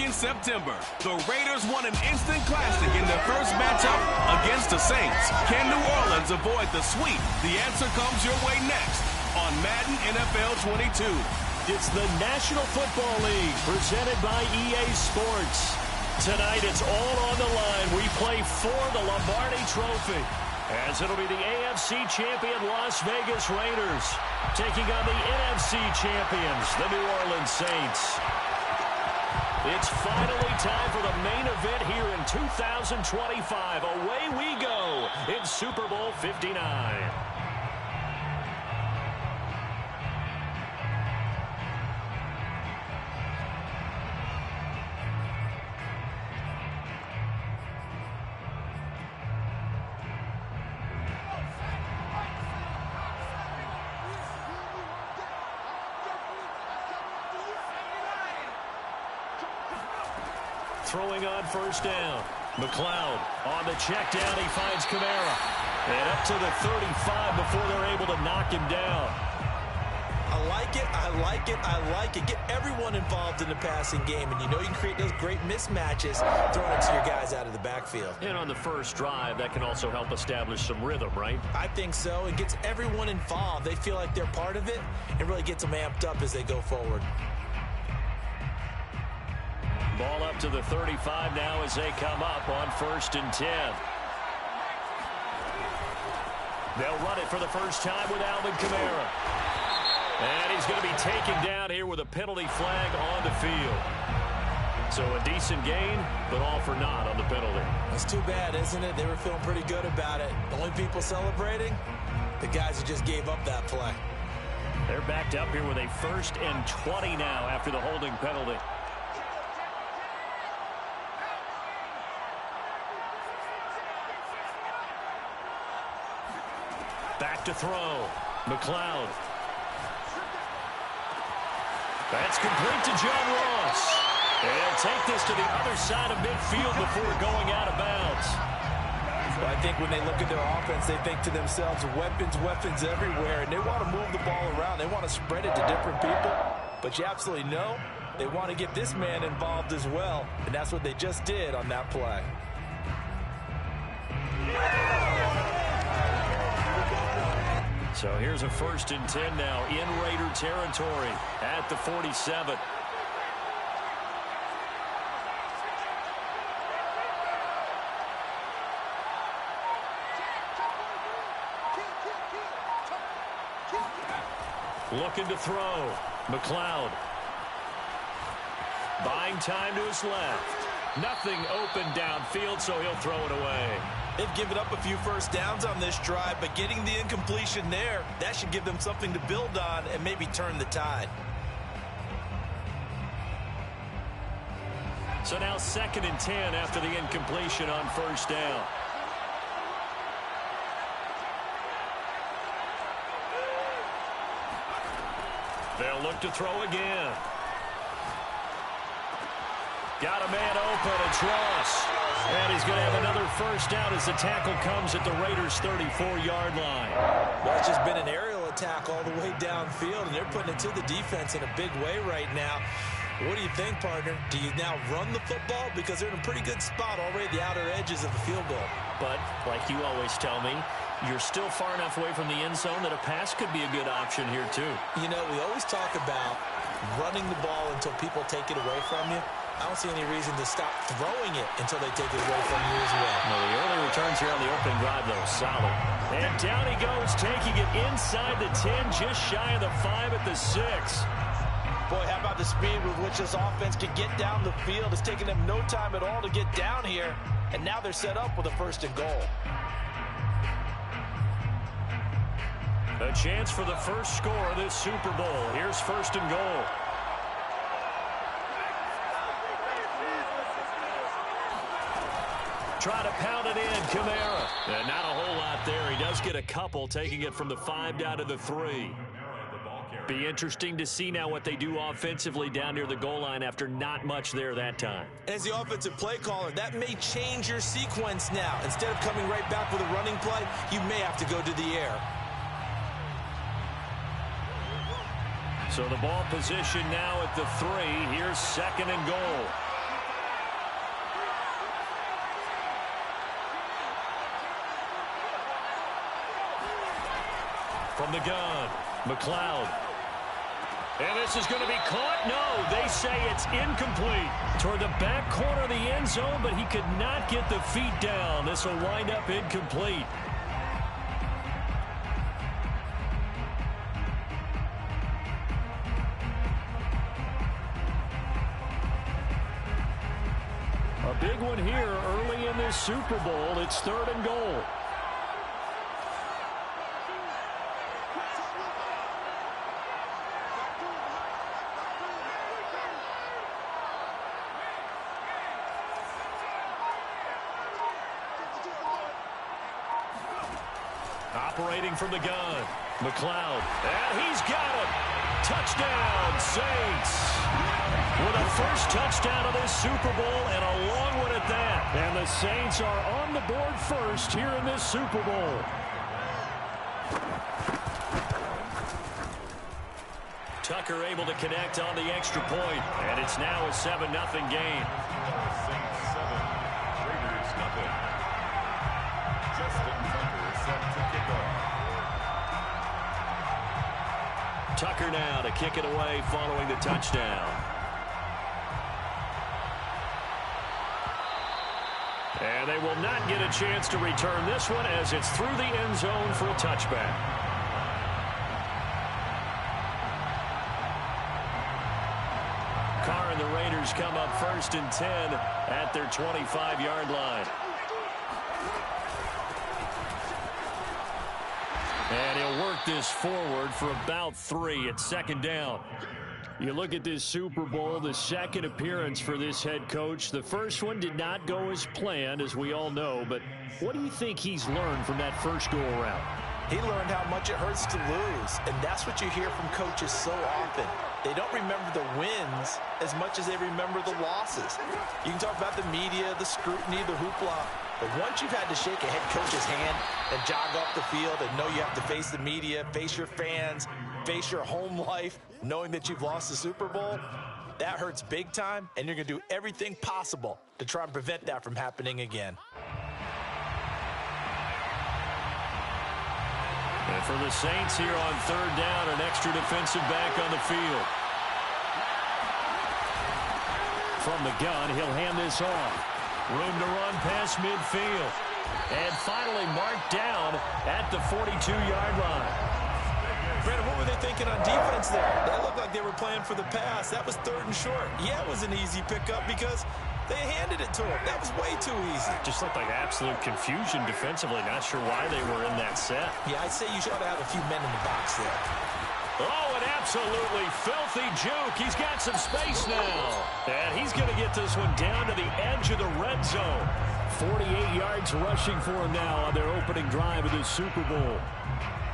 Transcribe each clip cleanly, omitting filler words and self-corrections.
back in September. The Raiders won an instant classic in their first matchup against the Saints. Can New Orleans avoid the sweep? The answer comes your way next on Madden NFL 22. It's the National Football League presented by EA Sports. Tonight it's all on the line. We play for the Lombardi Trophy, as it'll be the AFC champion Las Vegas Raiders taking on the NFC champions, the New Orleans Saints. It's finally time for the main event here in 2025. Away we go in Super Bowl 59. Throwing on first down. McLeod on the check down. He finds Kamara. And up to the 35 before they're able to knock him down. I like it. I like it. I like it. Get everyone involved in the passing game. And you know you can create those great mismatches throwing it to your guys out of the backfield. And on the first drive, that can also help establish some rhythm, right? I think so. It gets everyone involved. They feel like they're part of it. It really gets them amped up as they go forward. Ball up to the 35 now as they come up on 1st and 10. They'll run it for the first time with Alvin Kamara. And he's going to be taken down here with a penalty flag on the field. So a decent gain, but all for naught on the penalty. That's too bad, isn't it? They were feeling pretty good about it. The only people celebrating, the guys who just gave up that play. They're backed up here with a 1st and 20 now after the holding penalty. Back to throw. McLeod. That's complete to John Ross. And take this to the other side of midfield before going out of bounds. Well, I think when they look at their offense, they think to themselves, weapons, weapons everywhere. And they want to move the ball around. They want to spread it to different people. But you absolutely know they want to get this man involved as well. And that's what they just did on that play. So here's a 1st and 10 now in Raider territory at the 47. Looking to throw. McLeod. Buying time to his left. Nothing open downfield, so he'll throw it away. They've given up a few first downs on this drive, but getting the incompletion there, that should give them something to build on and maybe turn the tide. So now 2nd and 10 after the incompletion on 1st down. They'll look to throw again. Got a man open, it's Ross. And he's going to have another 1st down as the tackle comes at the Raiders' 34-yard line. Well, it's just been an aerial attack all the way downfield, and they're putting it to the defense in a big way right now. What do you think, partner? Do you now run the football? Because they're in a pretty good spot already at the outer edges of the field goal. But, like you always tell me, you're still far enough away from the end zone that a pass could be a good option here, too. You know, we always talk about running the ball until people take it away from you. I don't see any reason to stop throwing it until they take it away from you as well. Well, the early returns here on the opening drive, though, solid. And down he goes, taking it inside the 10, just shy of the 5 at the 6. Boy, how about the speed with which this offense can get down the field? It's taken them no time at all to get down here, and now they're set up with a 1st and goal. A chance for the first score of this Super Bowl. Here's 1st and goal. Try to pound it in, Kamara. And not a whole lot there. He does get a couple, taking it from the 5 down to the 3. Be interesting to see now what they do offensively down near the goal line after not much there that time. As the offensive play caller, that may change your sequence now. Instead of coming right back with a running play, you may have to go to the air. So the ball position now at the 3. Here's 2nd and goal. From the gun, McLeod. And this is going to be caught. No, they say it's incomplete. Toward the back corner of the end zone, but he could not get the feet down. This will wind up incomplete. A big one here early in this Super Bowl. It's 3rd and goal. Operating from the gun, McLeod, and he's got it. Touchdown, Saints. With a first touchdown of this Super Bowl and a long one at that. And the Saints are on the board first here in this Super Bowl. Tucker able to connect on the extra point, and it's now a 7-0 game. Saints 7, Raiders nothing. Justin Tucker set to kick off. Tucker now to kick it away following the touchdown. And they will not get a chance to return this one as it's through the end zone for a touchback. Carr and the Raiders come up 1st and 10 at their 25-yard line. And he'll work this forward for about 3 at 2nd down. You look at this Super Bowl, the second appearance for this head coach. The first one did not go as planned, as we all know. But what do you think he's learned from that first go-around? He learned how much it hurts to lose, and that's what you hear from coaches so often. They don't remember the wins as much as they remember the losses. You can talk about the media, the scrutiny, the hoopla, but once you've had to shake a head coach's hand and jog up the field and know you have to face the media, face your fans, face your home life, knowing that you've lost the Super Bowl, that hurts big time, and you're going to do everything possible to try and prevent that from happening again. And for the Saints here on 3rd down, an extra defensive back on the field. From the gun, he'll hand this off. Room to run past midfield. And finally marked down at the 42-yard line. Brandon, what were they thinking on defense there? They looked like they were playing for the pass. That was 3rd and short. Yeah, it was an easy pickup because they handed it to him. That was way too easy. Just looked like absolute confusion defensively. Not sure why they were in that set. Yeah, I'd say you should have a few men in the box there. Oh, an absolutely filthy juke. He's got some space now. And he's going to get this one down to the edge of the red zone. 48 yards rushing for him now on their opening drive of this Super Bowl.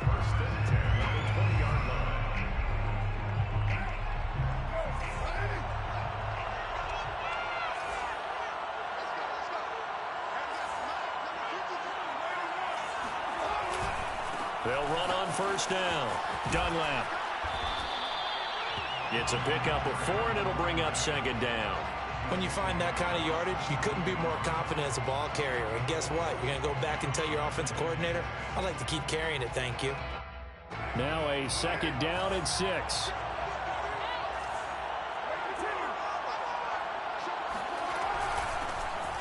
1st and 10 at the 20-yard line. They'll run on 1st down. Dunlap. It's a pickup of 4, and it'll bring up 2nd down. When you find that kind of yardage, you couldn't be more confident as a ball carrier. And guess what? You're going to go back and tell your offensive coordinator, I'd like to keep carrying it, thank you. Now a 2nd down and 6.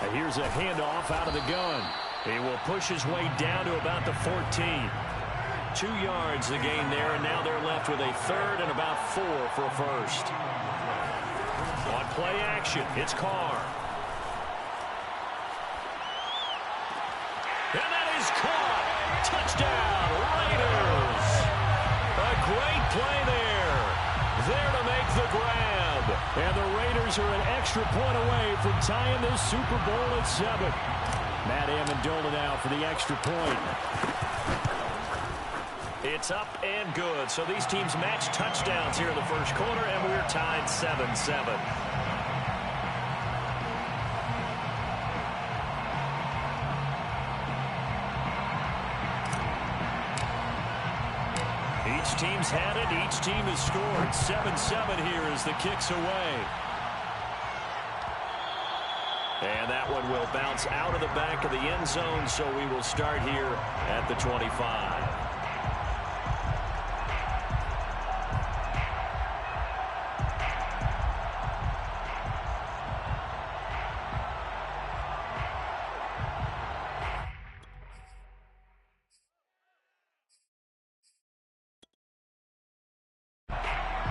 And here's a handoff out of the gun. He will push his way down to about the 14. 2 yards the gain there, and now they're left with a 3rd and about 4 for a first. On play action, it's Carr. And that is caught. Touchdown, Raiders. A great play there. There to make the grab. And the Raiders are an extra point away from tying this Super Bowl at 7. Matt Amendola now for the extra point. It's up and good. So these teams match touchdowns here in the first quarter, and we're tied 7-7. Each team's had it. Each team has scored. 7-7 here as the kick's away. And that one will bounce out of the back of the end zone, so we will start here at the 25.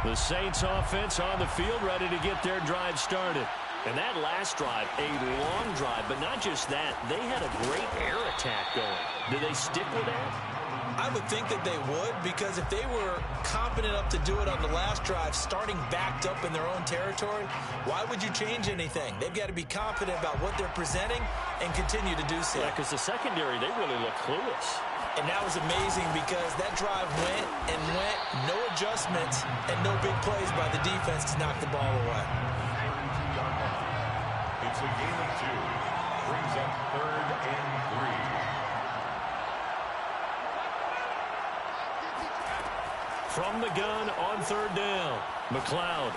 The Saints offense on the field, ready to get their drive started. And that last drive, a long drive, but not just that. They had a great air attack going. Do they stick with that? I would think that they would, because if they were confident enough to do it on the last drive, starting backed up in their own territory, why would you change anything? They've got to be confident about what they're presenting and continue to do so. Yeah, because the secondary, they really look clueless. And that was amazing because that drive went and went, no adjustments, and no big plays by the defense to knock the ball away. It's a gain of 2. Brings up 3rd and 3. From the gun on 3rd down, McLeod.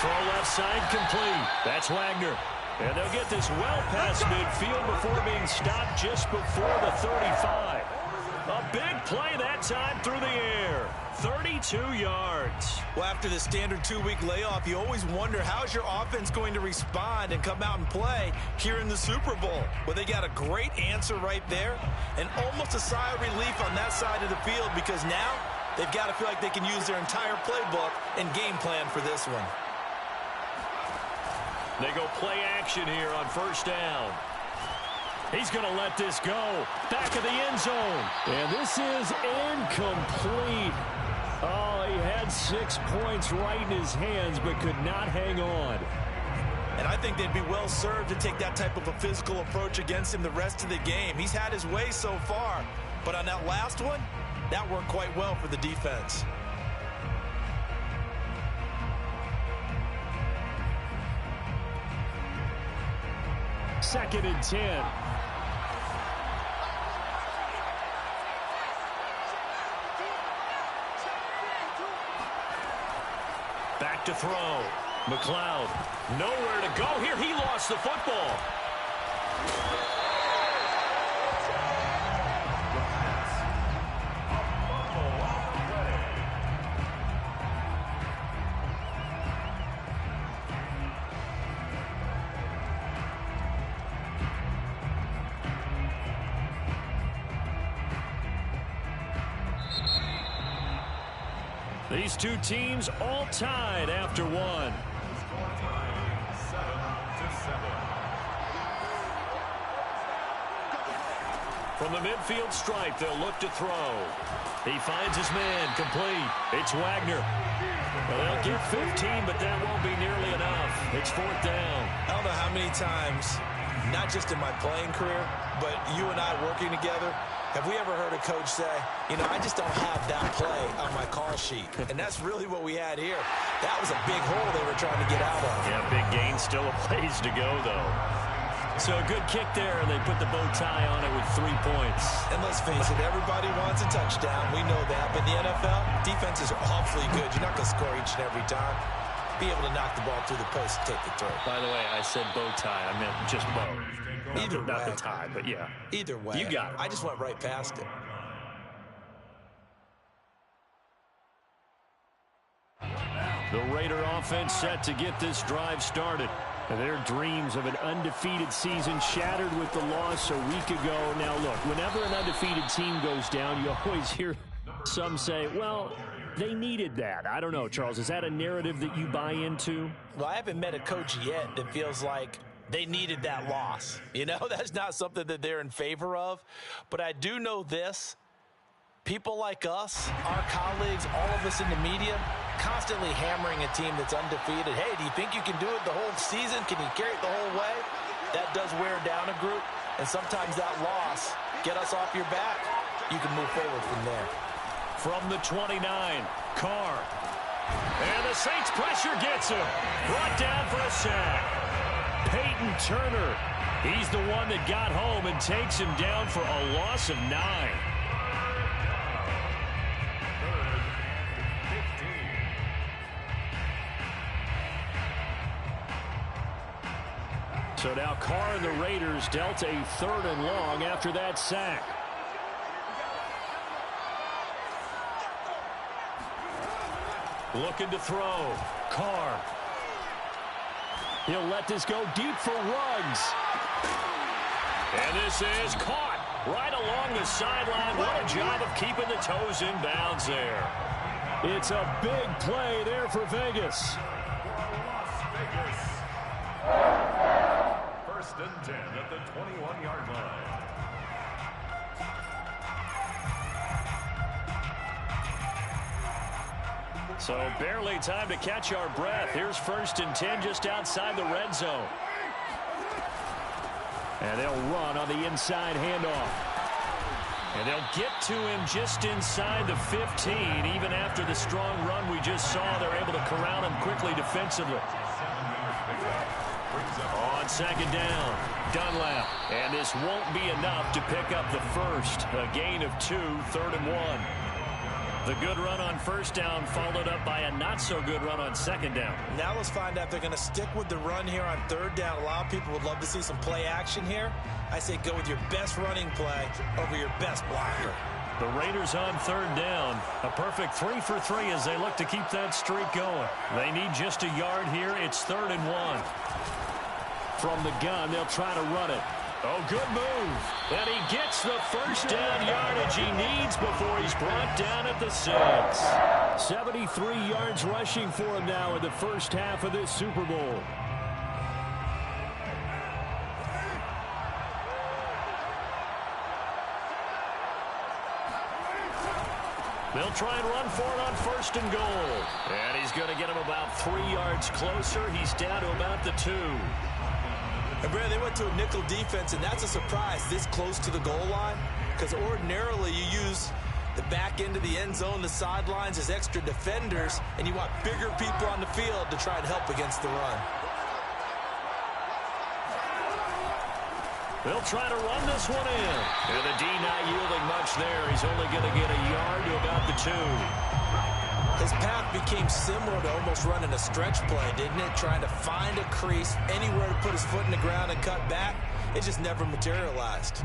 Throw left side complete. That's Wagner. And they'll get this well past midfield before being stopped just before the 35. A big play that time through the air. 32 yards. Well, after the standard 2-week layoff, you always wonder how's your offense going to respond and come out and play here in the Super Bowl. Well, they got a great answer right there and almost a sigh of relief on that side of the field because now they've got to feel like they can use their entire playbook and game plan for this one. They go play action here on 1st down. He's going to let this go. Back of the end zone. And this is incomplete. Oh, he had 6 points right in his hands, but could not hang on. And I think they'd be well served to take that type of a physical approach against him the rest of the game. He's had his way so far, but on that last one, that worked quite well for the defense. Second and 10. Back to throw. McLeod. Nowhere to go here. He lost the football. These two teams all tied after one. Score time 7-7. From the midfield stripe, they'll look to throw. He finds his man, complete. It's Wagner. Well, they'll get 15, but that won't be nearly enough. It's 4th down. I don't know how many times, not just in my playing career, but you and I working together, have we ever heard a coach say, you know, I just don't have that play on my call sheet. And that's really what we had here. That was a big hole they were trying to get out of. Yeah, big gain, still a ways to go, though. So a good kick there, and they put the bow tie on it with 3 points. And let's face it, everybody wants a touchdown. We know that. But in the NFL, defenses are awfully good. You're not going to score each and every time. Be able to knock the ball through the post and take the throw. By the way, I said bow tie. I meant just bow. Either way. Not the tie, but yeah. Either way. You got it. I just went right past it. The Raider offense set to get this drive started. Their dreams of an undefeated season shattered with the loss a week ago. Now, look, whenever an undefeated team goes down, you always hear some say, well, they needed that. I don't know, Charles. Is that a narrative that you buy into? Well, I haven't met a coach yet that feels like they needed that loss. You know, that's not something that they're in favor of. But I do know this. People like us, our colleagues, all of us in the media, constantly hammering a team that's undefeated. Hey, do you think you can do it the whole season? Can you carry it the whole way? That does wear down a group. And sometimes that loss, get us off your back, you can move forward from there. From the 29, Carr. And the Saints pressure gets him. Brought down for a sack. Peyton Turner. He's the one that got home and takes him down for a loss of 9. So now Carr and the Raiders dealt a 3rd and long after that sack. Looking to throw. Carr. He'll let this go deep for Ruggs. And this is caught right along the sideline. What a job of keeping the toes in bounds there. It's a big play there for Vegas. Las Vegas. First and 10 at the 21-yard line. So barely time to catch our breath. Here's first and 10 just outside the red zone. And they'll run on the inside handoff. And they'll get to him just inside the 15. Even after the strong run we just saw, they're able to corral him quickly defensively. On second down, Dunlap. And this won't be enough to pick up the first. A gain of 2, 3rd and 1. The good run on first down followed up by a not-so-good run on second down. Now let's find out if they're going to stick with the run here on third down. A lot of people would love to see some play action here. I say go with your best running play over your best blocker. The Raiders on third down. A perfect 3 for 3 as they look to keep that streak going. They need just a yard here. It's 3rd and 1. From the gun, they'll try to run it. Oh, good move. And he gets the first down yardage he needs before he's brought down at the 6. 73 yards rushing for him now in the first half of this Super Bowl. They'll try and run for it on first and goal. And he's going to get him about 3 yards closer. He's down to about the 2. And Brad, they went to a nickel defense, and that's a surprise this close to the goal line, because ordinarily you use the back end of the end zone, the sidelines as extra defenders, and you want bigger people on the field to try and help against the run. They'll try to run this one in. And the D not yielding much there. He's only going to get a yard to about the 2. His path became similar to almost running a stretch play, didn't it? Trying to find a crease, anywhere to put his foot in the ground and cut back. It just never materialized.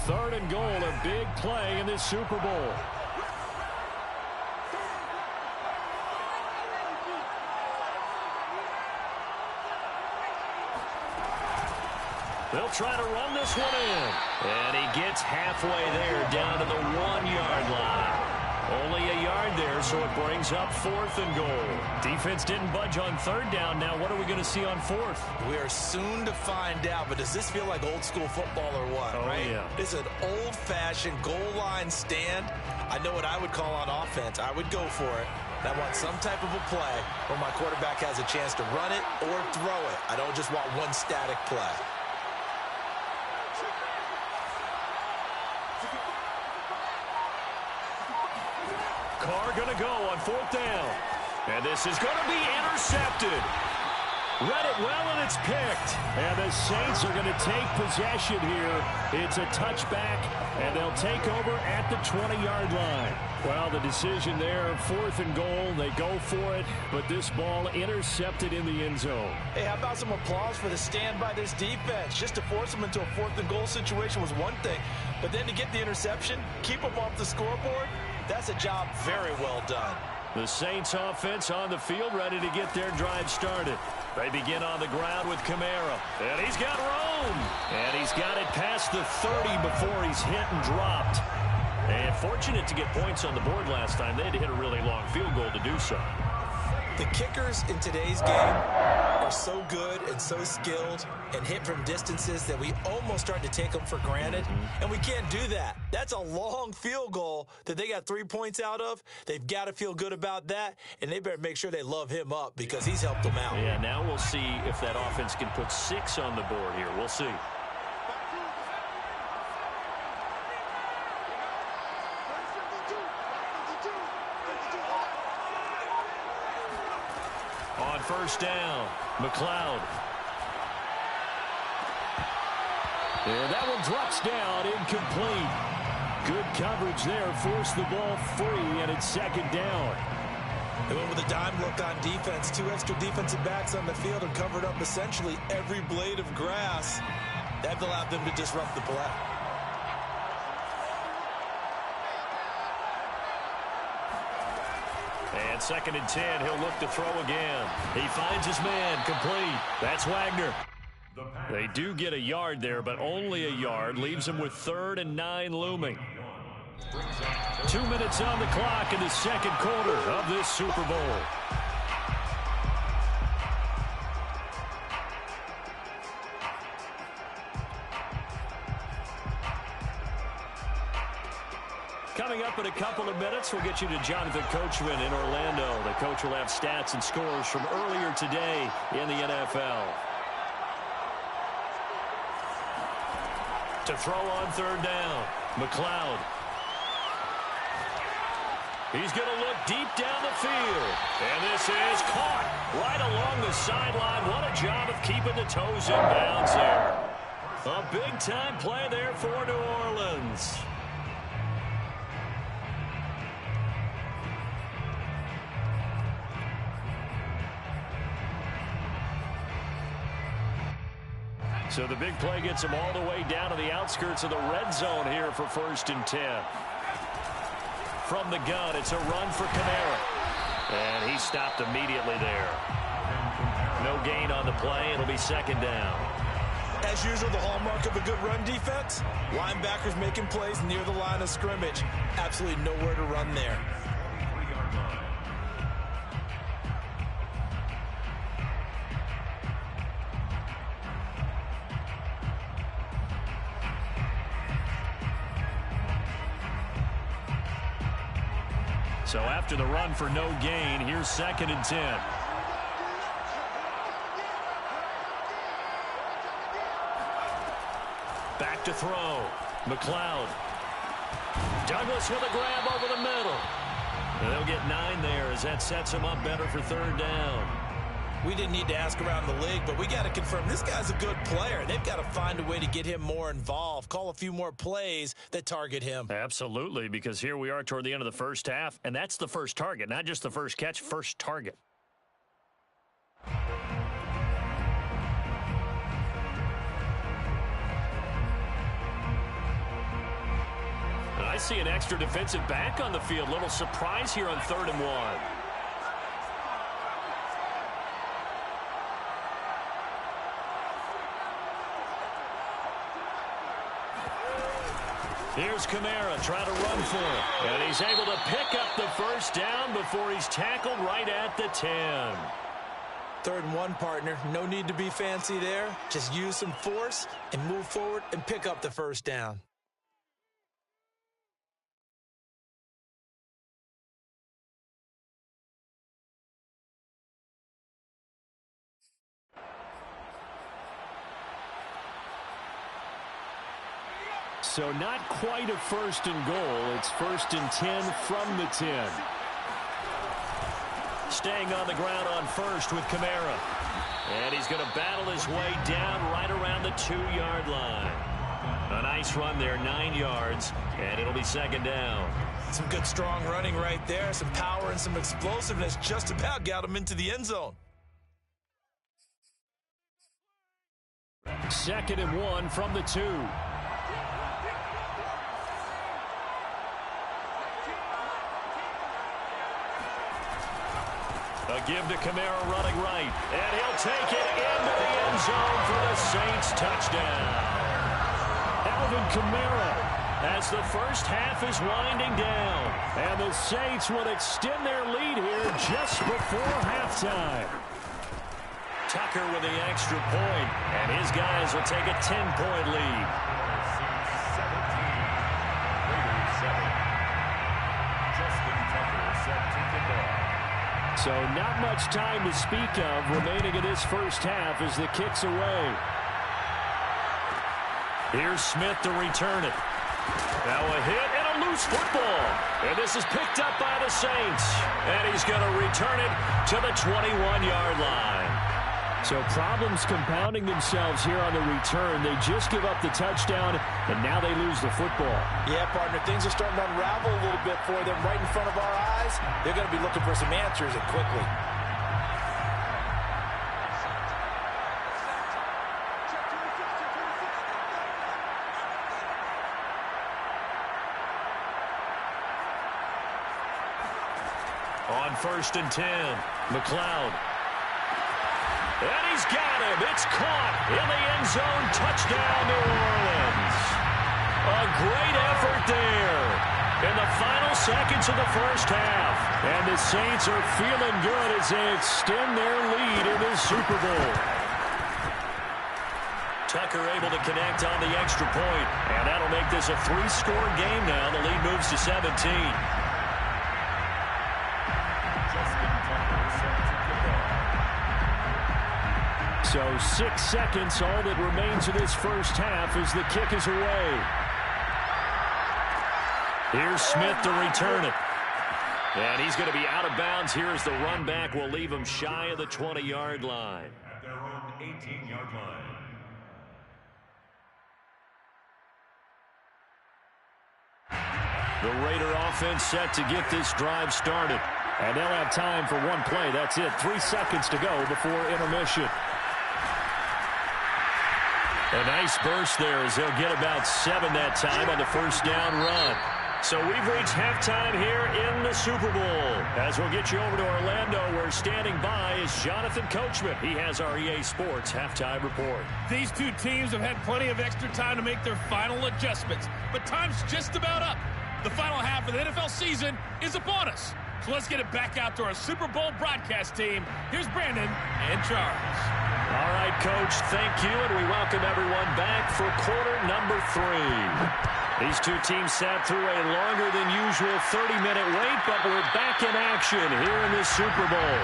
Third and goal, a big play in this Super Bowl. They'll try to run this one in. And he gets halfway there, down to the 1-yard line. Only a yard there, so it brings up 4th and goal. Defense didn't budge on third down. Now what are we going to see on 4th? We are soon to find out, but does this feel like old school football or what, right? Yeah. This is an old-fashioned goal line stand. I know what I would call on offense. I would go for it. And I want some type of a play where my quarterback has a chance to run it or throw it. I don't just want one static play. Carr going to go on 4th down. And this is going to be intercepted. Read it well, and it's picked. And the Saints are going to take possession here. It's a touchback, and they'll take over at the 20-yard line. Well, the decision there, 4th and goal. They go for it, but this ball intercepted in the end zone. Hey, how about some applause for the stand by this defense? Just to force them into a 4th and goal situation was one thing, but then to get the interception, keep them off the scoreboard, that's a job very well done. The Saints offense on the field, ready to get their drive started. They begin on the ground with Kamara. And he's got room. And he's got it past the 30 before he's hit and dropped. And fortunate to get points on the board last time. They had to hit a really long field goal to do so. The kickers in today's game are so good and so skilled and hit from distances that we almost start to take them for granted. And we can't do that. That's a long field goal that they got 3 points out of. They've got to feel good about that, and they better make sure they love him up because he's helped them out. Yeah, now we'll see if that offense can put 6 on the board here. We'll see. On first down, McLeod. And that one drops down, incomplete. Good coverage there, forced the ball free, and it's second down. They went with a dime look on defense. 2 extra defensive backs on the field and covered up essentially every blade of grass. That allowed them to disrupt the play. And 2nd and 10, he'll look to throw again. He finds his man, complete. That's Wagner. They do get a yard there, but only a yard. Leaves him with 3rd and 9 looming. 2 minutes on the clock in the second quarter of this Super Bowl. Coming up in a couple of minutes, we'll get you to Jonathan Coachman in Orlando. The coach will have stats and scores from earlier today in the NFL. To throw on 3rd down, McLeod. He's going to look deep down the field. And this is caught right along the sideline. What a job of keeping the toes in bounds there. A big-time play there for New Orleans. So the big play gets him all the way down to the outskirts of the red zone here for 1st and 10. From the gun, it's a run for Kamara. And he stopped immediately there. No gain on the play. It'll be 2nd down. As usual, the hallmark of a good run defense, linebackers making plays near the line of scrimmage. Absolutely nowhere to run there. So after the run for no gain, here's 2nd and 10. Back to throw. McLeod. Douglas with a grab over the middle. And they'll get 9 there as that sets him up better for 3rd down. We didn't need to ask around the league, but we got to confirm this guy's a good player. They've got to find a way to get him more involved, call a few more plays that target him. Absolutely, because here we are toward the end of the first half, and that's the first target, not just the first catch, first target. And I see an extra defensive back on the field. Little surprise here on 3rd and 1. Here's Kamara trying to run for it. And he's able to pick up the 1st down before he's tackled right at the 10. 3rd and 1, partner. No need to be fancy there. Just use some force and move forward and pick up the 1st down. So not quite a 1st and goal. It's 1st and 10 from the 10. Staying on the ground on 1st with Kamara. And he's going to battle his way down right around the 2-yard line. A nice run there, 9 yards, and it'll be 2nd down. Some good strong running right there. Some power and some explosiveness just about got him into the end zone. 2nd and 1 from the 2. A give to Kamara running right. And he'll take it into the end zone for the Saints touchdown. Alvin Kamara as the first half is winding down. And the Saints will extend their lead here just before halftime. Tucker with the extra point. And his guys will take a 10-point lead. So not much time to speak of remaining in this first half as the kick's away. Here's Smith to return it. Now a hit and a loose football. And this is picked up by the Saints. And he's going to return it to the 21-yard line. So problems compounding themselves here on the return. They just give up the touchdown, and now they lose the football. Yeah, partner, things are starting to unravel a little bit for them right in front of our eyes. They're going to be looking for some answers and quickly. On 1st and 10, McLeod. And he's got him. It's caught in the end zone. Touchdown, New Orleans. A great effort there in the final seconds of the first half. And the Saints are feeling good as they extend their lead in the Super Bowl. Tucker able to connect on the extra point. And that'll make this a 3-score game now. The lead moves to 17. So 6 seconds, all that remains of this first half as the kick is away. Here's Smith to return it. And he's going to be out of bounds here as the run back will leave him shy of the 20-yard line. At their own 18-yard line. The Raider offense set to get this drive started. And they'll have time for one play. That's it. 3 seconds to go before intermission. A nice burst there as they'll get about 7 that time on the first down run. So we've reached halftime here in the Super Bowl. As we'll get you over to Orlando, where standing by is Jonathan Coachman. He has our EA Sports halftime report. These two teams have had plenty of extra time to make their final adjustments, but time's just about up. The final half of the NFL season is upon us. So let's get it back out to our Super Bowl broadcast team. Here's Brandon and Charles. All right, Coach, thank you, and we welcome everyone back for quarter number 3. These two teams sat through a longer than usual 30-minute wait, but we're back in action here in the Super Bowl.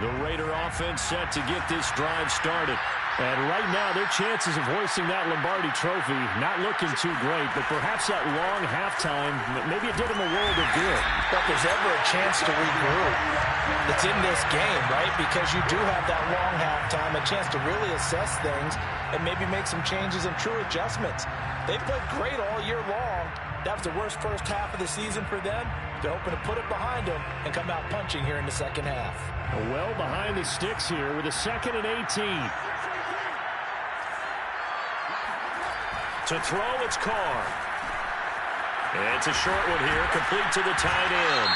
The Raider offense set to get this drive started. And right now, their chances of hoisting that Lombardi trophy not looking too great, but perhaps that long halftime, maybe it did them a world of good. But if there's ever a chance to regroup, it's in this game, right? Because you do have that long halftime, a chance to really assess things and maybe make some changes and true adjustments. They played great all year long. That was the worst first half of the season for them. They're hoping to put it behind them and come out punching here in the second half. Well behind the sticks here with a 2nd and 18. To throw, it's Carr. And it's a short one here, complete to the tight end.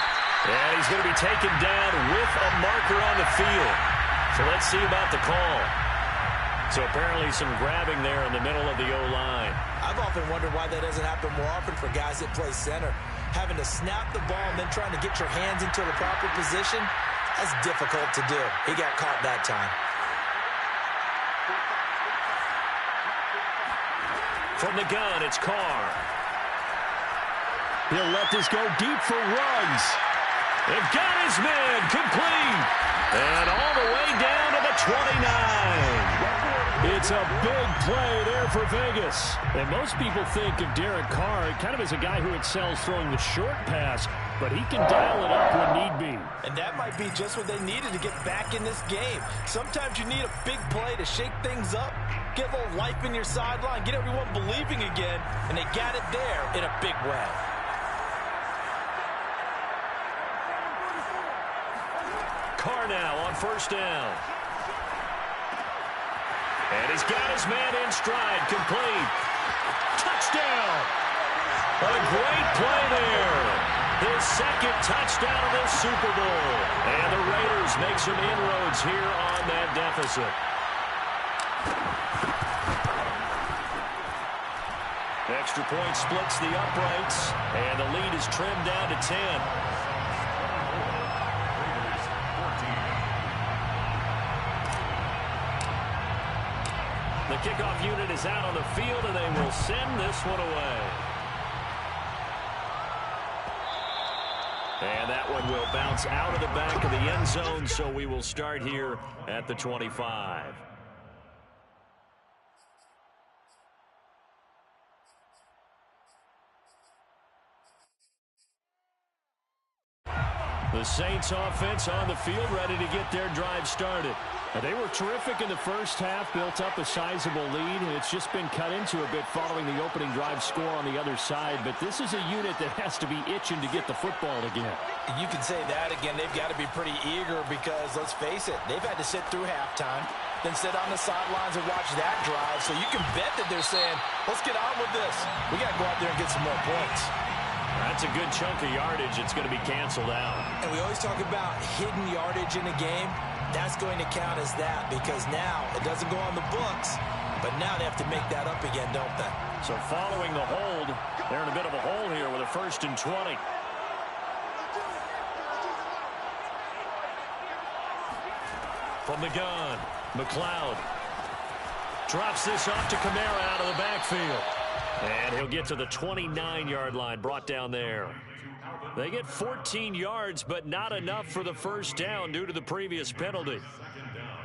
And he's going to be taken down with a marker on the field. So let's see about the call. So apparently some grabbing there in the middle of the O-line. I've often wondered why that doesn't happen more often for guys that play center. Having to snap the ball and then trying to get your hands into the proper position, that's difficult to do. He got caught that time. From the gun, it's Carr. He'll let this go deep for runs. They've got his man complete. And all the way down to the 29. It's a big play there for Vegas. And most people think of Derek Carr kind of as a guy who excels throwing the short pass, but he can dial it up when need be. And that might be just what they needed to get back in this game. Sometimes you need a big play to shake things up, get a little life in your sideline, get everyone believing again, and they got it there in a big way. Carr now on first down. And he's got his man in stride, complete. Touchdown! A great play there. His 2nd touchdown of the Super Bowl. And the Raiders make some inroads here on that deficit. Extra point splits the uprights, and the lead is trimmed down to 10. The kickoff unit is out on the field, and they will send this one away. And that one will bounce out of the back of the end zone, so we will start here at the 25. The Saints offense on the field, ready to get their drive started. They were terrific in the first half, built up a sizable lead, and it's just been cut into a bit following the opening drive score on the other side. But this is a unit that has to be itching to get the football again. You can say that again. They've got to be pretty eager because, let's face it, they've had to sit through halftime, then sit on the sidelines and watch that drive. So you can bet that they're saying, let's get on with this. We got to go out there and get some more points. That's a good chunk of yardage. It's going to be canceled out. And we always talk about hidden yardage in a game. That's going to count as that because now it doesn't go on the books, but now they have to make that up again, don't they? So following the hold, they're in a bit of a hole here with a 1st and 20. From the gun, McLeod drops this off to Kamara out of the backfield. And he'll get to the 29-yard line, brought down there. They get 14 yards, but not enough for the first down due to the previous penalty. Second down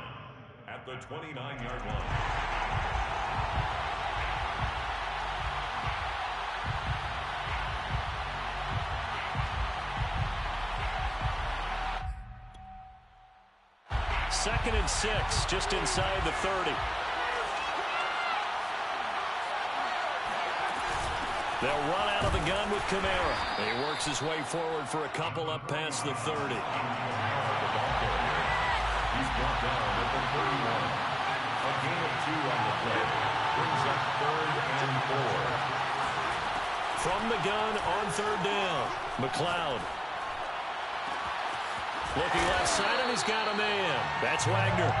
at the 29-yard line. Second and 6, just inside the 30. They'll run out of the gun with Kamara. He works his way forward for a couple up past the 30. He's brought down at the 31. A gain of 2 on the play. Brings up 3rd and 4. From the gun on 3rd down, McLeod. Looking left side, and he's got a man. That's Wagner.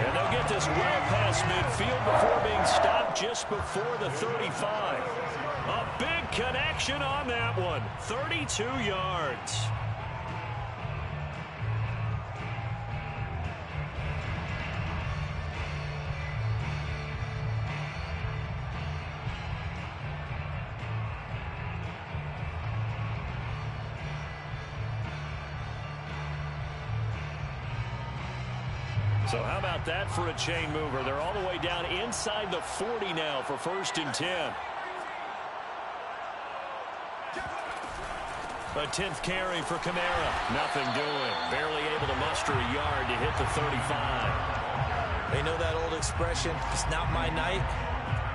And they'll get this well past midfield before being stopped just before the 35. A big connection on that one. 32 yards. So how about that for a chain mover? They're all the way down inside the 40 now for 1st and 10. A 10th carry for Kamara. Nothing doing. Barely able to muster a yard to hit the 35. They know that old expression, it's not my night.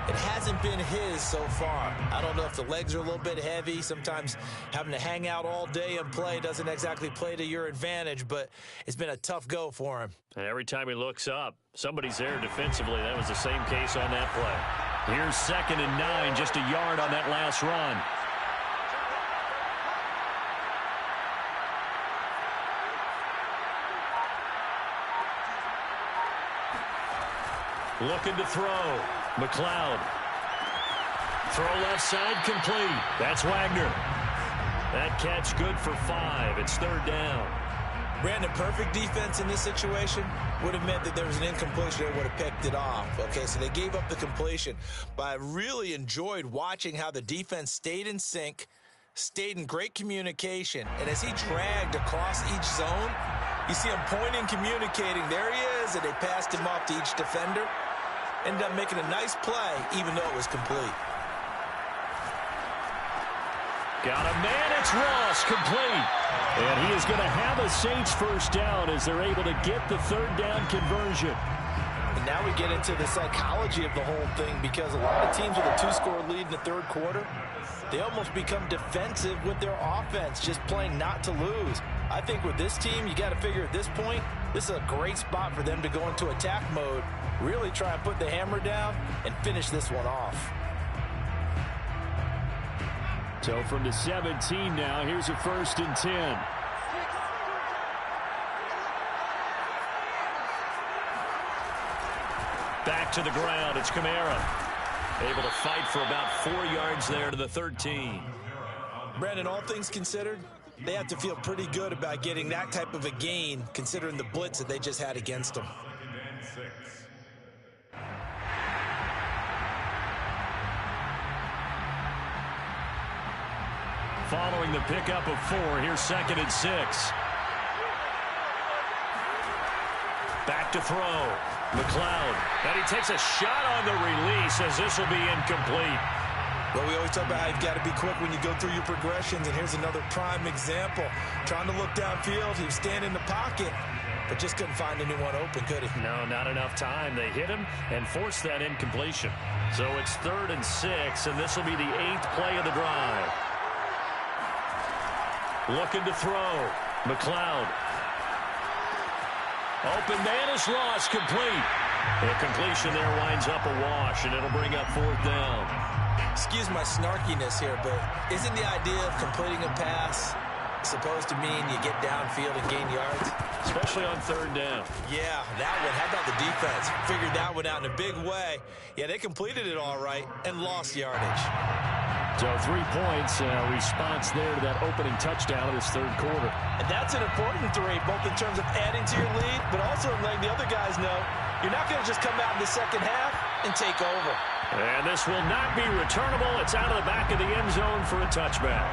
It hasn't been his so far. I don't know if the legs are a little bit heavy. Sometimes having to hang out all day and play doesn't exactly play to your advantage, but it's been a tough go for him. And every time he looks up, somebody's there defensively. That was the same case on that play. Here's 2nd and 9, just a yard on that last run. Looking to throw. McLeod. Throw left side, complete. That's Wagner. That catch good for 5. It's 3rd down. Brandon, perfect defense in this situation would have meant that there was an incompletion. They would have picked it off. Okay, so they gave up the completion. But I really enjoyed watching how the defense stayed in sync, stayed in great communication. And as he dragged across each zone, you see him pointing, communicating. There he is, and they passed him off to each defender. Ended up making a nice play, even though it was complete. Got a man, it's Ross, complete. And he is going to have a Saints first down as they're able to get the 3rd down conversion. And now we get into the psychology of the whole thing because a lot of teams with a 2-score lead in the 3rd quarter, they almost become defensive with their offense, just playing not to lose. I think with this team, you got to figure at this point, this is a great spot for them to go into attack mode, really try and put the hammer down and finish this one off. So from the 17 now, here's a 1st and 10. Back to the ground, it's Kamara. Able to fight for about 4 yards there to the 13. Brandon, all things considered, they have to feel pretty good about getting that type of a gain, considering the blitz that they just had against them. Following the pickup of 4, here's 2nd and 6. Back to throw. McLeod. And he takes a shot on the release as this will be incomplete. Well, we always talk about how you've got to be quick when you go through your progressions, and here's another prime example. Trying to look downfield, he was standing in the pocket, but just couldn't find anyone open, could he? No, not enough time. They hit him and forced that incompletion. So it's 3rd and 6, and this will be the 8th play of the drive. Looking to throw. McLeod. Open man is lost, complete. The completion there winds up a wash, and it'll bring up 4th down. Excuse my snarkiness here, but isn't the idea of completing a pass supposed to mean you get downfield and gain yards? Especially on 3rd down. Yeah, that one. How about the defense? Figured that one out in a big way. Yeah, they completed it all right and lost yardage. So 3 points, response there to that opening touchdown of this 3rd quarter. And that's an important 3, both in terms of adding to your lead, but also letting the other guys know you're not going to just come out in the second half and take over. And this will not be returnable. It's out of the back of the end zone for a touchback.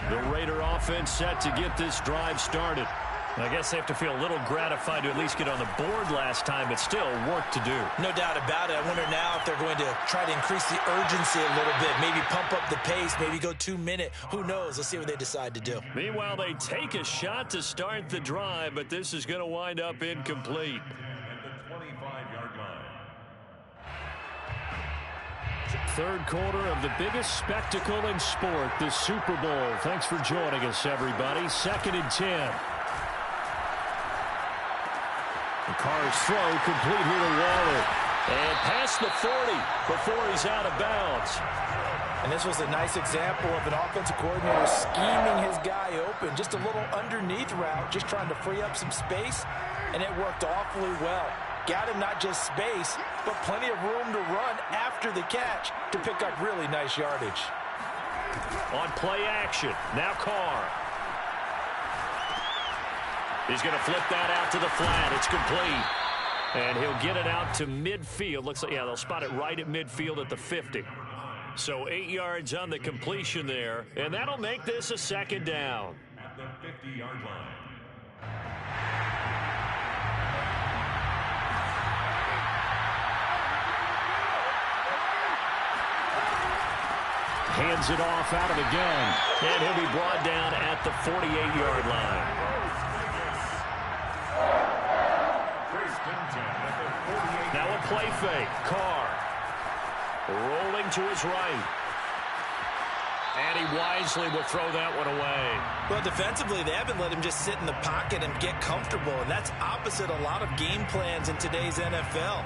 The Raider offense set to get this drive started. I guess they have to feel a little gratified to at least get on the board last time, but still work to do. No doubt about it. I wonder now if they're going to try to increase the urgency a little bit, maybe pump up the pace, maybe go 2-minute. Who knows? Let's see what they decide to do. Meanwhile, they take a shot to start the drive, but this is going to wind up incomplete. At the 25-yard line. 3rd quarter of the biggest spectacle in sport, the Super Bowl. Thanks for joining us, everybody. 2nd and 10. Carr's throw complete here to Waller. And past the 40 before he's out of bounds. And this was a nice example of an offensive coordinator scheming his guy open. Just a little underneath route, just trying to free up some space. And it worked awfully well. Got him not just space, but plenty of room to run after the catch to pick up really nice yardage. On play action, now Carr. He's going to flip that out to the flat. It's complete. And he'll get it out to midfield. Looks like, yeah, they'll spot it right at midfield at the 50. So 8 yards on the completion there. And that'll make this a 2nd down. At the 50-yard line. Hands it off out of the gun. And he'll be brought down at the 48-yard line. Now a play fake. Carr rolling to his right. And he wisely will throw that one away. Well, defensively, they haven't let him just sit in the pocket and get comfortable, and that's opposite a lot of game plans in today's NFL.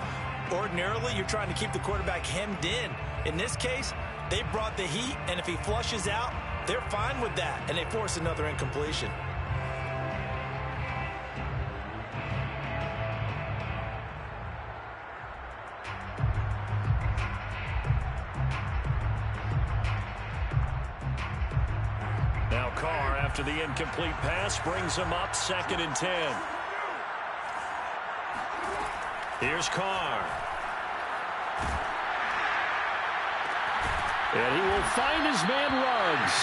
Ordinarily, you're trying to keep the quarterback hemmed in. In this case, they brought the heat, and if he flushes out, they're fine with that, and they force another incompletion. Now Carr, after the incomplete pass, brings him up 2nd and 10. Here's Carr. And he will find his man Ruggs.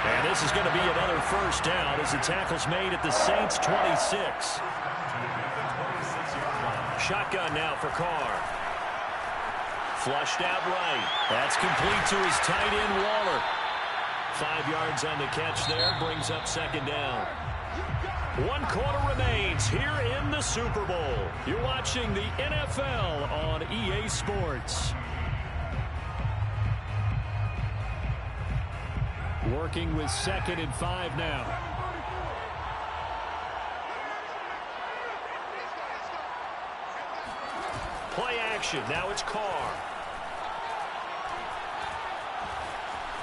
And this is going to be another 1st down as the tackle's made at the Saints' 26. Shotgun now for Carr. Flushed out right. That's complete to his tight end, Waller. 5 yards on the catch there, brings up 2nd down. 1 quarter remains here in the Super Bowl. You're watching the NFL on EA Sports. Working with 2nd and 5 now. Play action. Now it's Carr.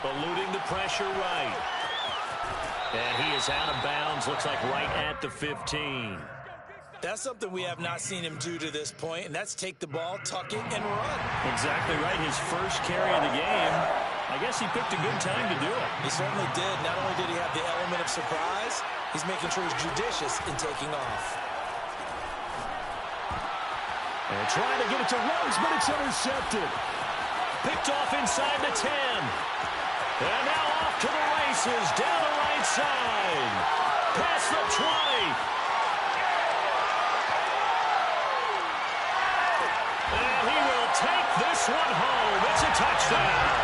Eluding the pressure right. And he is out of bounds. Looks like right at the 15. That's something we have not seen him do to this point, and that's take the ball, tuck it, and run. Exactly right. His first carry of the game. I guess he picked a good time to do it. He certainly did. Not only did he have the element of surprise, he's making sure he's judicious in taking off. And trying to get it to Ruggs, but it's intercepted. Picked off inside the 10. And now off to the races, down the right side. Past the 20. this one home. It's a touchdown.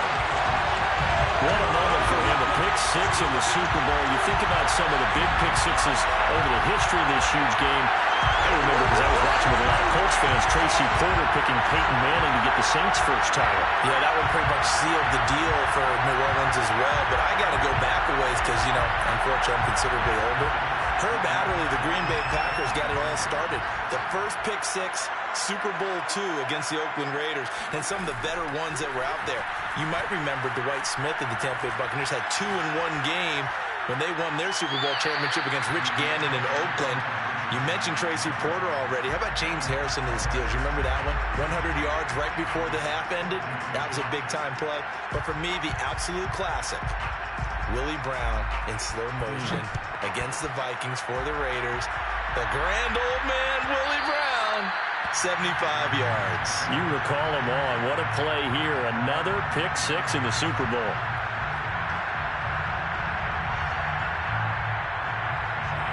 What a moment for him, a pick six in the Super Bowl. You think about some of the big pick sixes over the history of this huge game. I remember, because I was watching with a lot of Colts fans, Tracy Porter picking Peyton Manning to get the Saints' first title. Yeah, that one pretty much sealed the deal for New Orleans as well. But I got to go back a ways because, you know, unfortunately I'm considerably older. Herb Adderley, the Green Bay Packers, got it all started. The first pick six, Super Bowl II against the Oakland Raiders, and some of the better ones that were out there. You might remember Dwight Smith of the Tampa Bay Buccaneers had 2 in one game when they won their Super Bowl championship against Rich Gannon in Oakland. You mentioned Tracy Porter already. How about James Harrison of the Steelers? You remember that one? 100 yards right before the half ended? That was a big-time play. But for me, the absolute classic, Willie Brown in slow motion against the Vikings for the Raiders. The grand old man, Willie Brown, 75 yards. You recall them all. What a play here. Another pick six in the Super Bowl.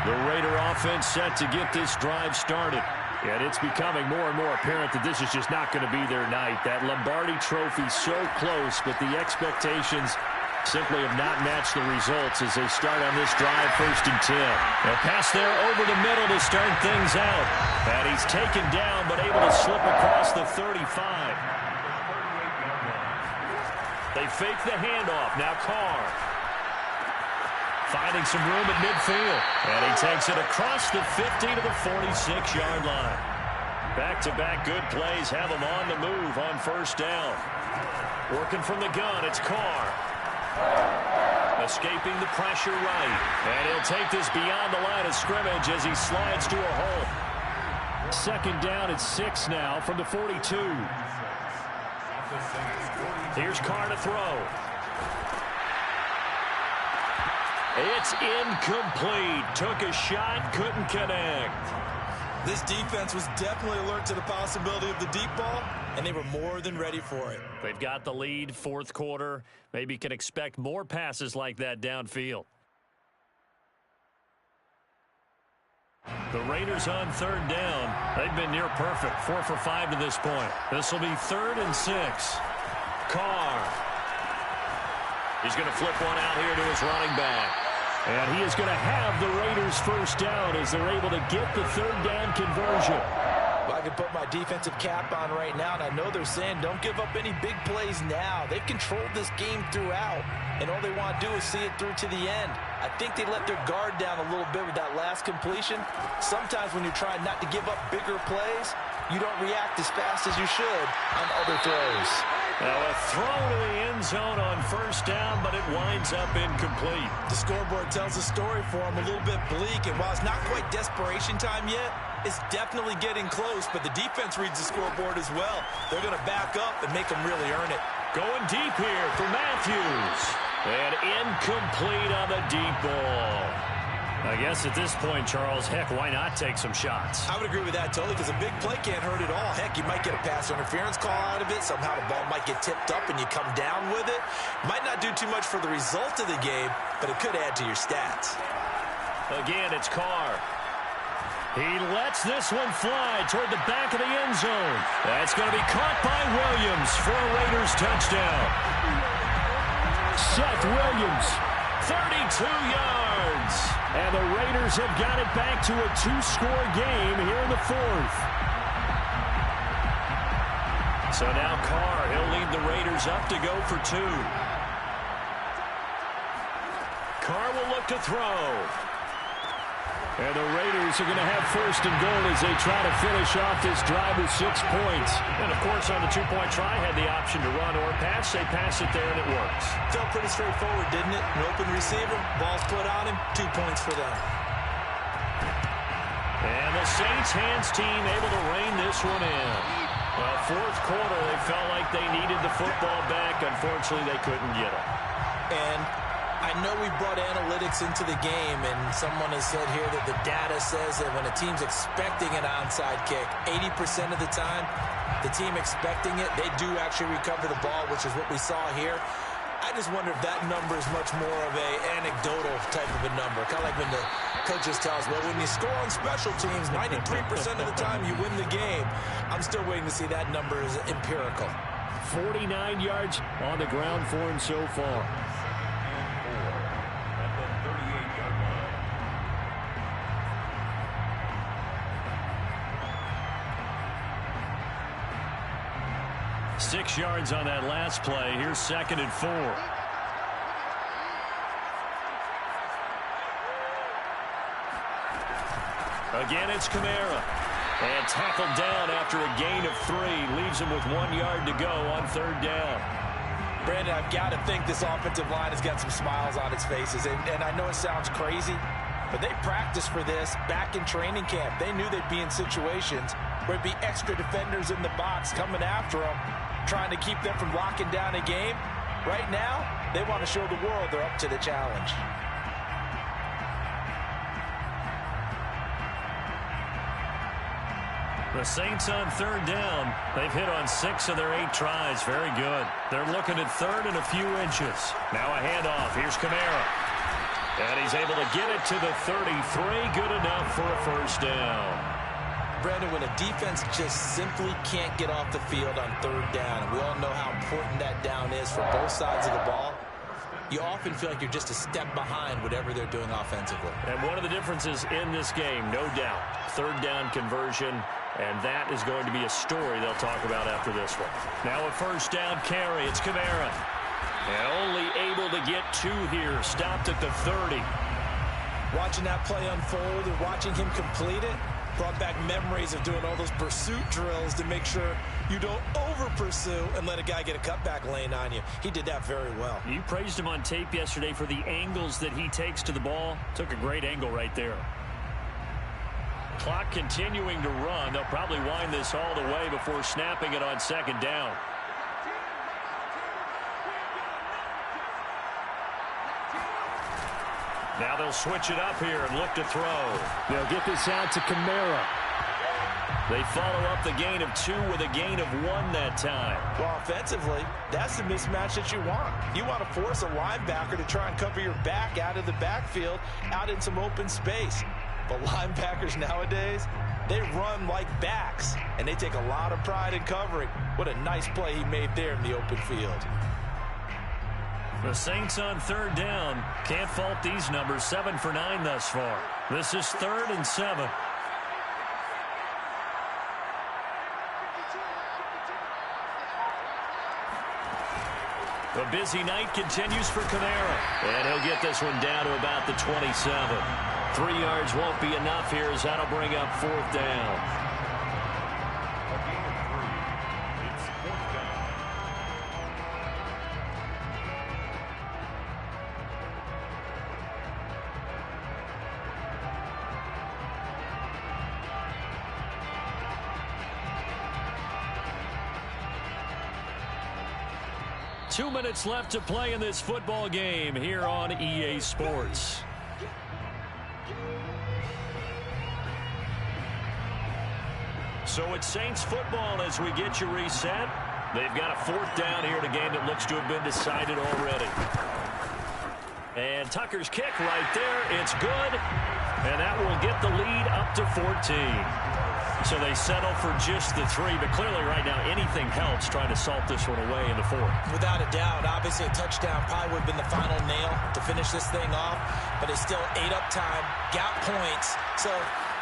The Raider offense set to get this drive started. And it's becoming more and more apparent that this is just not going to be their night. That Lombardi trophy so close, but the expectations simply have not matched the results as they start on this drive, 1st and 10. A pass there over the middle to start things out. And he's taken down, but able to slip across the 35. They fake the handoff. Now Carr finding some room at midfield. And he takes it across the 50 to the 46-yard line. Back-to-back good plays have him on the move on 1st down. Working from the gun, it's Carr. Escaping the pressure right. And he'll take this beyond the line of scrimmage as he slides to a hole. 2nd down at 6 now from the 42. Here's Carr to throw. It's incomplete. Took a shot, couldn't connect. This defense was definitely alert to the possibility of the deep ball, and they were more than ready for it. They've got the lead, 4th quarter. Maybe can expect more passes like that downfield. The Raiders on 3rd down. They've been near perfect, 4 for 5 to this point. This will be 3rd and 6. Carr. He's going to flip one out here to his running back. And he is going to have the Raiders' 1st down as they're able to get the 3rd down conversion. Well, I can put my defensive cap on right now, and I know they're saying don't give up any big plays now. They've controlled this game throughout, and all they want to do is see it through to the end. I think they let their guard down a little bit with that last completion. Sometimes when you're trying not to give up bigger plays, you don't react as fast as you should on other throws. Now a throw to the end zone on 1st down, but it winds up incomplete. The scoreboard tells a story for them, a little bit bleak, and while it's not quite desperation time yet, it's definitely getting close, but the defense reads the scoreboard as well. They're going to back up and make them really earn it. Going deep here for Matthews. And incomplete on the deep ball. I guess at this point, Charles, heck, why not take some shots? I would agree with that totally, because a big play can't hurt at all. Heck, you might get a pass interference call out of it. Somehow the ball might get tipped up and you come down with it. Might not do too much for the result of the game, but it could add to your stats. Again, it's Carr. He lets this one fly toward the back of the end zone. That's going to be caught by Williams for a Raiders touchdown. Seth Williams, 32 yards. And the Raiders have got it back to a 2-score game here in the 4th. So now Carr, he'll lead the Raiders up to go for 2. Carr will look to throw. And the Raiders are going to have 1st and goal as they try to finish off this drive with 6 points. And, of course, on the 2-point try, had the option to run or pass. They pass it there, and it works. Felt pretty straightforward, didn't it? An open receiver, ball's put on him, 2 points for them. And the Saints hands team able to rein this one in. Well, 4th quarter, they felt like they needed the football back. Unfortunately, they couldn't get it. And I know we brought analytics into the game, and someone has said here that the data says that when a team's expecting an onside kick, 80% of the time, the team expecting it, they do actually recover the ball, which is what we saw here. I just wonder if that number is much more of a anecdotal type of a number. Kind of like when the coaches tell us, well, when you score on special teams, 93% of the time you win the game. I'm still waiting to see that number is empirical. 49 yards on the ground for him so far. At the 38-yard line. 6 yards on that last play. Here's 2nd and 4. Again, it's Kamara. And tackled down after a gain of 3. Leaves him with 1 yard to go on 3rd down. Brandon, I've got to think this offensive line has got some smiles on its faces. And I know it sounds crazy, but they practiced for this back in training camp. They knew they'd be in situations where it'd be extra defenders in the box coming after them, trying to keep them from locking down a game. Right now, they want to show the world they're up to the challenge. The Saints on 3rd down. They've hit on 6 of their 8 tries. Very good. They're looking at 3rd and a few inches. Now a handoff. Here's Kamara. And he's able to get it to the 33. Good enough for a 1st down. Brandon, when a defense just simply can't get off the field on 3rd down, and we all know how important that down is for both sides of the ball, you often feel like you're just a step behind whatever they're doing offensively. And one of the differences in this game, no doubt, 3rd down conversion, and that is going to be a story they'll talk about after this one. Now a 1st down carry. It's Kamara. And only able to get 2 here. Stopped at the 30. Watching that play unfold and watching him complete it brought back memories of doing all those pursuit drills to make sure you don't over-pursue and let a guy get a cutback lane on you. He did that very well. You praised him on tape yesterday for the angles that he takes to the ball. Took a great angle right there. Clock continuing to run. They'll probably wind this all the way before snapping it on 2nd down. Now they'll switch it up here and look to throw. They'll get this out to Kamara. They follow up the gain of 2 with a gain of 1 that time. Well, offensively, that's the mismatch that you want. You want to force a linebacker to try and cover your back out of the backfield, out in some open space. But linebackers nowadays, they run like backs, and they take a lot of pride in covering. What a nice play he made there in the open field. The Saints on 3rd down. Can't fault these numbers. 7 for 9 thus far. This is 3rd and 7. The busy night continues for Kamara. And he'll get this one down to about the 27. 3 yards won't be enough here as that'll bring up 4th down. A gain of 3. It's 4th down. Two minutes left to play in this football game here on EA Sports. So it's Saints football as we get you reset. They've got a 4th down here in a game that looks to have been decided already. And Tucker's kick right there. It's good. And that will get the lead up to 14. So they settle for just the 3, but clearly right now anything helps trying to salt this one away in the 4th. Without a doubt, obviously a touchdown probably would have been the final nail to finish this thing off, but it's still 8 up time, got points. So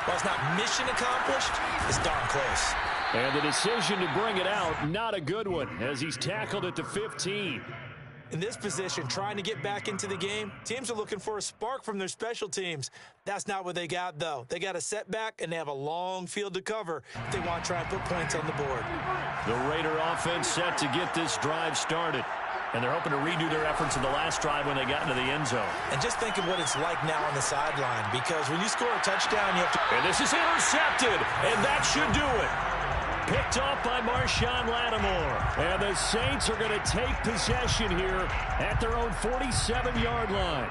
while it's not mission accomplished, it's darn close. And the decision to bring it out, not a good one, as he's tackled at the 15. In this position, trying to get back into the game, teams are looking for a spark from their special teams. That's not what they got, though. They got a setback, and they have a long field to cover if they want to try and put points on the board. The Raider offense set to get this drive started. And they're hoping to redo their efforts in the last drive when they got into the end zone. And just think of what it's like now on the sideline, because when you score a touchdown, you have to... And this is intercepted, and that should do it. Picked off by Marshawn Lattimore. And the Saints are going to take possession here at their own 47-yard line.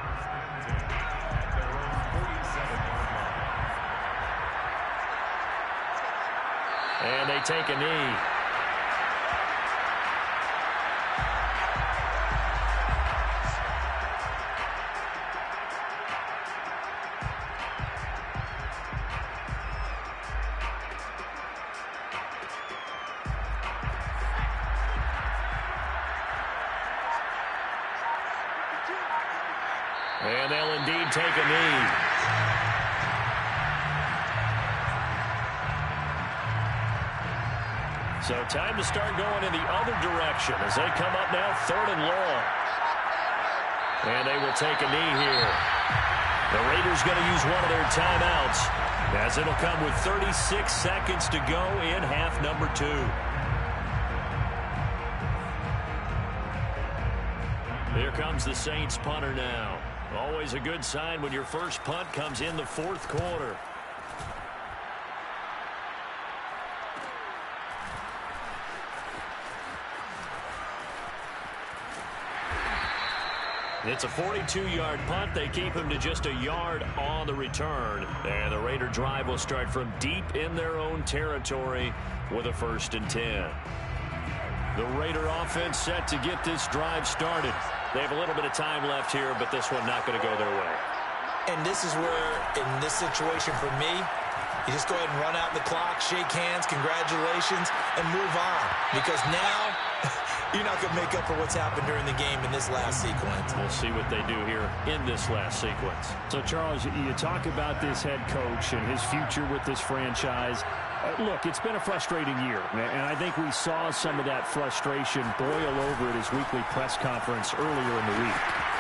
And they take a knee. And they'll indeed take a knee. So time to start going in the other direction as they come up now 3rd and long. And they will take a knee here. The Raiders going to use one of their timeouts as it'll come with 36 seconds to go in half number 2. Here comes the Saints punter now. Always a good sign when your first punt comes in the 4th quarter. It's a 42-yard punt. They keep him to just a yard on the return. And the Raider drive will start from deep in their own territory with a 1st and 10. The Raider offense set to get this drive started. They have a little bit of time left here, but this one not going to go their way. And this is where, in this situation for me, you just go ahead and run out the clock, shake hands, congratulations, and move on. Because now you're not going to make up for what's happened during the game in this last sequence. We'll see what they do here in this last sequence. So, Charles, you talk about this head coach and his future with this franchise. Look, it's been a frustrating year, and I think we saw some of that frustration boil over at his weekly press conference earlier in the week.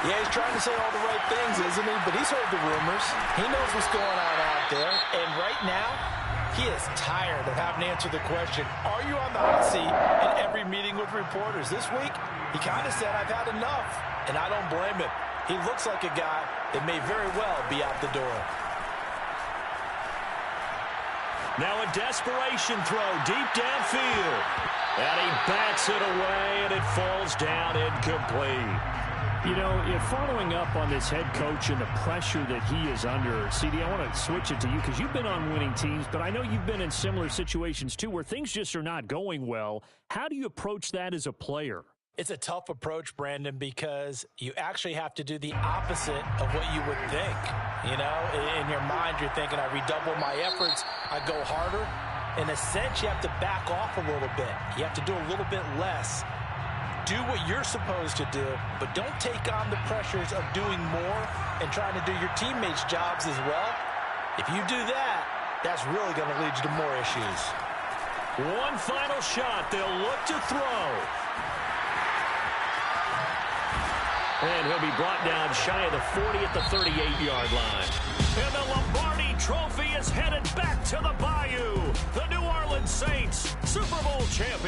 Yeah, he's trying to say all the right things, isn't he? But he's heard the rumors. He knows what's going on out there. And right now, he is tired of having to answer the question, are you on the hot seat in every meeting with reporters? This week, he kind of said, I've had enough. And I don't blame him. He looks like a guy that may very well be out the door. Now a desperation throw deep downfield. And he bats it away, and it falls down incomplete. You know, following up on this head coach and the pressure that he is under, CD, I want to switch it to you because you've been on winning teams, but I know you've been in similar situations too where things just are not going well. How do you approach that as a player? It's a tough approach, Brandon, because you actually have to do the opposite of what you would think. You know, in your mind, you're thinking, I redouble my efforts, I go harder. In a sense, you have to back off a little bit. You have to do a little bit less. Do what you're supposed to do, but don't take on the pressures of doing more and trying to do your teammates' jobs as well. If you do that, that's really going to lead you to more issues. One final shot. They'll look to throw. And he'll be brought down shy of the 40 at the 38-yard line. And the Lombardi Trophy is headed back to the Bayou. The New Orleans Saints, Super Bowl champions.